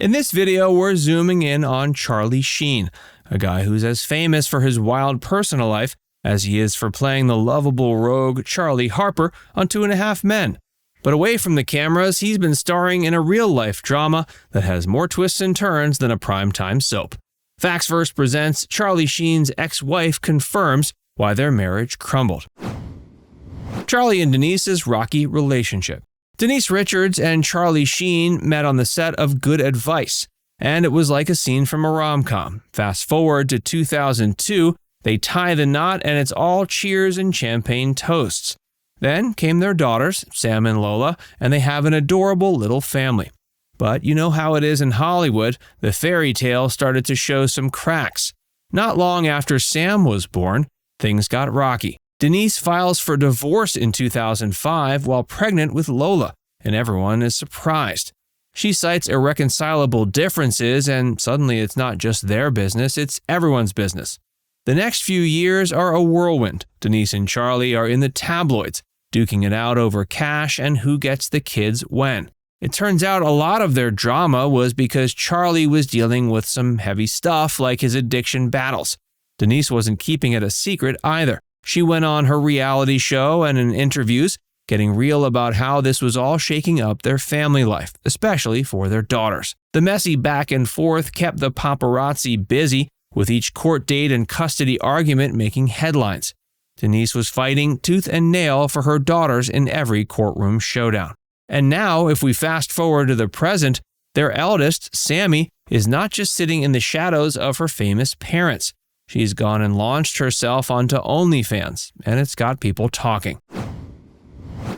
In this video, we're zooming in on Charlie Sheen, a guy who's as famous for his wild personal life as he is for playing the lovable rogue Charlie Harper on 2.5 Men. But away from the cameras, he's been starring in a real-life drama that has more twists and turns than a primetime soap. Facts First presents Charlie Sheen's ex-wife confirms why their marriage crumbled. Charlie and Denise's rocky relationship. Denise Richards and Charlie Sheen met on the set of Good Advice, and it was like a scene from a rom-com. Fast forward to 2002, they tie the knot and it's all cheers and champagne toasts. Then came their daughters, Sam and Lola, and they have an adorable little family. But you know how it is in Hollywood, the fairy tale started to show some cracks. Not long after Sam was born, things got rocky. Denise files for divorce in 2005 while pregnant with Lola, and everyone is surprised. She cites irreconcilable differences, and suddenly it's not just their business, it's everyone's business. The next few years are a whirlwind. Denise and Charlie are in the tabloids, duking it out over cash and who gets the kids when. It turns out a lot of their drama was because Charlie was dealing with some heavy stuff like his addiction battles. Denise wasn't keeping it a secret either. She went on her reality show and in interviews, getting real about how this was all shaking up their family life, especially for their daughters. The messy back and forth kept the paparazzi busy, with each court date and custody argument making headlines. Denise was fighting tooth and nail for her daughters in every courtroom showdown. And now, if we fast forward to the present, their eldest, Sami, is not just sitting in the shadows of her famous parents. She's gone and launched herself onto OnlyFans, and it's got people talking.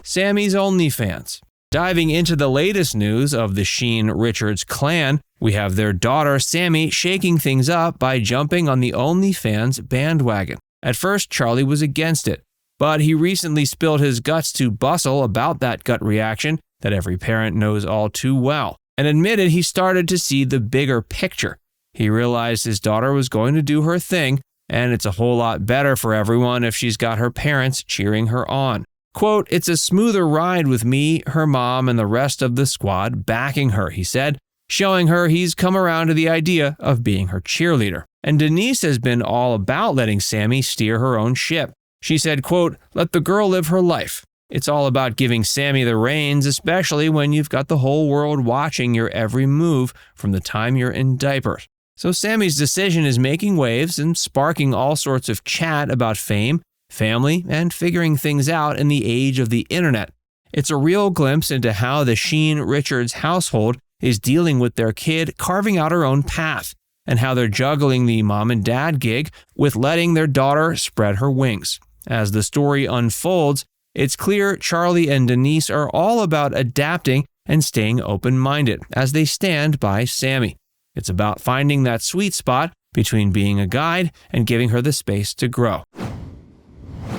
Sami's OnlyFans. Diving into the latest news of the Sheen-Richards clan, we have their daughter Sami shaking things up by jumping on the OnlyFans bandwagon. At first, Charlie was against it, but he recently spilled his guts to Bustle about that gut reaction that every parent knows all too well, and admitted he started to see the bigger picture. He realized his daughter was going to do her thing, and it's a whole lot better for everyone if she's got her parents cheering her on. Quote, "It's a smoother ride with me, her mom, and the rest of the squad backing her," he said, showing her he's come around to the idea of being her cheerleader. And Denise has been all about letting Sami steer her own ship. She said, quote, "Let the girl live her life. It's all about giving Sami the reins, especially when you've got the whole world watching your every move from the time you're in diapers." So Sami's decision is making waves and sparking all sorts of chat about fame, family, and figuring things out in the age of the internet. It's a real glimpse into how the Sheen-Richards household is dealing with their kid carving out her own path, and how they're juggling the mom and dad gig with letting their daughter spread her wings. As the story unfolds, it's clear Charlie and Denise are all about adapting and staying open-minded as they stand by Sami. It's about finding that sweet spot between being a guide and giving her the space to grow.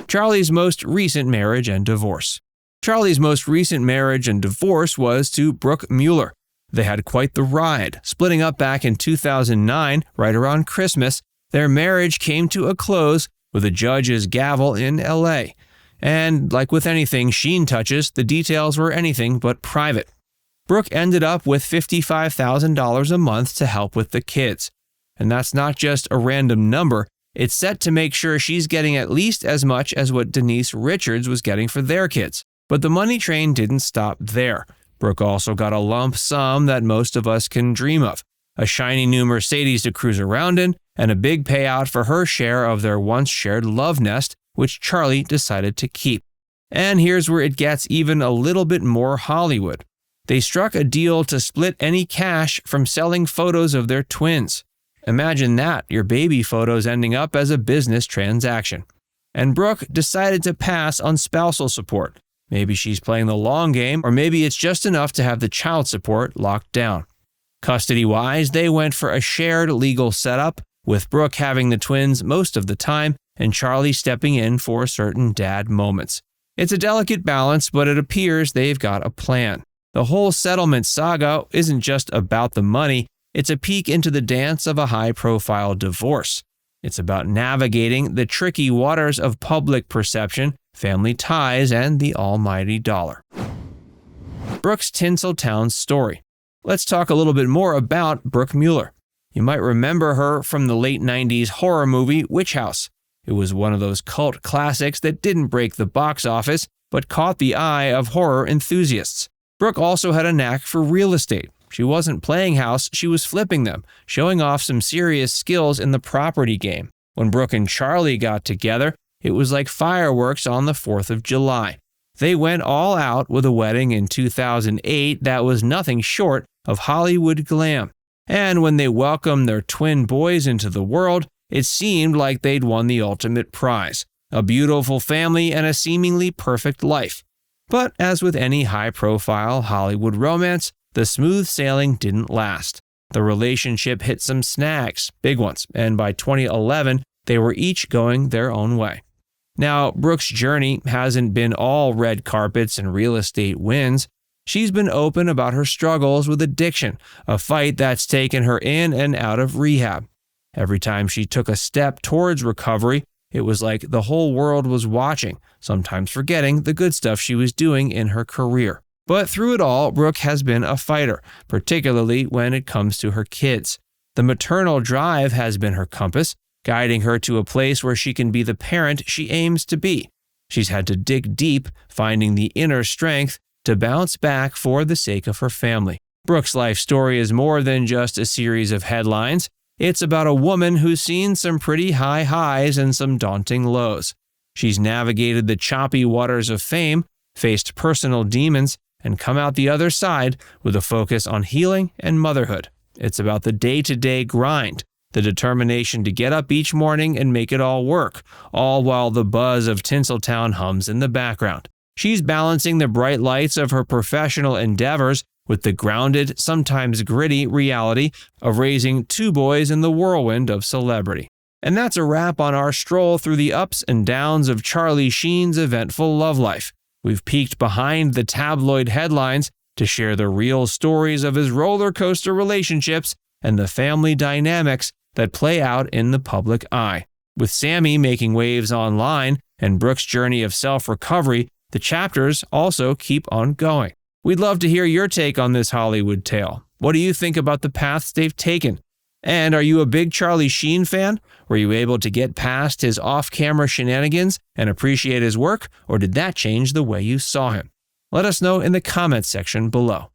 Charlie's most recent marriage and divorce. Charlie's most recent marriage and divorce was to Brooke Mueller. They had quite the ride. Splitting up back in 2009, right around Christmas, their marriage came to a close with a judge's gavel in LA. And like with anything Sheen touches, the details were anything but private. Brooke ended up with $55,000 a month to help with the kids. And that's not just a random number. It's set to make sure she's getting at least as much as what Denise Richards was getting for their kids. But the money train didn't stop there. Brooke also got a lump sum that most of us can dream of, a shiny new Mercedes to cruise around in, and a big payout for her share of their once shared love nest, which Charlie decided to keep. And here's where it gets even a little bit more Hollywood. They struck a deal to split any cash from selling photos of their twins. Imagine that, your baby photos ending up as a business transaction. And Brooke decided to pass on spousal support. Maybe she's playing the long game, or maybe it's just enough to have the child support locked down. Custody-wise, they went for a shared legal setup, with Brooke having the twins most of the time and Charlie stepping in for certain dad moments. It's a delicate balance, but it appears they've got a plan. The whole settlement saga isn't just about the money, it's a peek into the dance of a high-profile divorce. It's about navigating the tricky waters of public perception, family ties, and the almighty dollar. Brooke's Tinseltown story. let's talk a little bit more about Brooke Mueller. You might remember her from the late 90s horror movie Witch House. It was one of those cult classics that didn't break the box office, but caught the eye of horror enthusiasts. Brooke also had a knack for real estate. She wasn't playing house, she was flipping them, showing off some serious skills in the property game. When Brooke and Charlie got together, it was like fireworks on the 4th of July. They went all out with a wedding in 2008 that was nothing short of Hollywood glam. And when they welcomed their twin boys into the world, it seemed like they'd won the ultimate prize, a beautiful family and a seemingly perfect life. But as with any high-profile Hollywood romance, the smooth sailing didn't last. The relationship hit some snags, big ones, and by 2011, they were each going their own way. Now, Brooke's journey hasn't been all red carpets and real estate wins. She's been open about her struggles with addiction, a fight that's taken her in and out of rehab. Every time she took a step towards recovery, it was like the whole world was watching, sometimes forgetting the good stuff she was doing in her career. But through it all, Brooke has been a fighter, particularly when it comes to her kids. The maternal drive has been her compass, guiding her to a place where she can be the parent she aims to be. She's had to dig deep, finding the inner strength to bounce back for the sake of her family. Brooke's life story is more than just a series of headlines. It's about a woman who's seen some pretty high highs and some daunting lows. She's navigated the choppy waters of fame, faced personal demons, and come out the other side with a focus on healing and motherhood. It's about the day-to-day grind, the determination to get up each morning and make it all work, all while the buzz of Tinseltown hums in the background. She's balancing the bright lights of her professional endeavors with the grounded, sometimes gritty reality of raising two boys in the whirlwind of celebrity. And that's a wrap on our stroll through the ups and downs of Charlie Sheen's eventful love life. We've peeked behind the tabloid headlines to share the real stories of his roller coaster relationships and the family dynamics that play out in the public eye. With Sami making waves online and Brooke's journey of self-recovery, the chapters also keep on going. We'd love to hear your take on this Hollywood tale. What do you think about the paths they've taken? And are you a big Charlie Sheen fan? Were you able to get past his off-camera shenanigans and appreciate his work, or did that change the way you saw him? Let us know in the comments section below.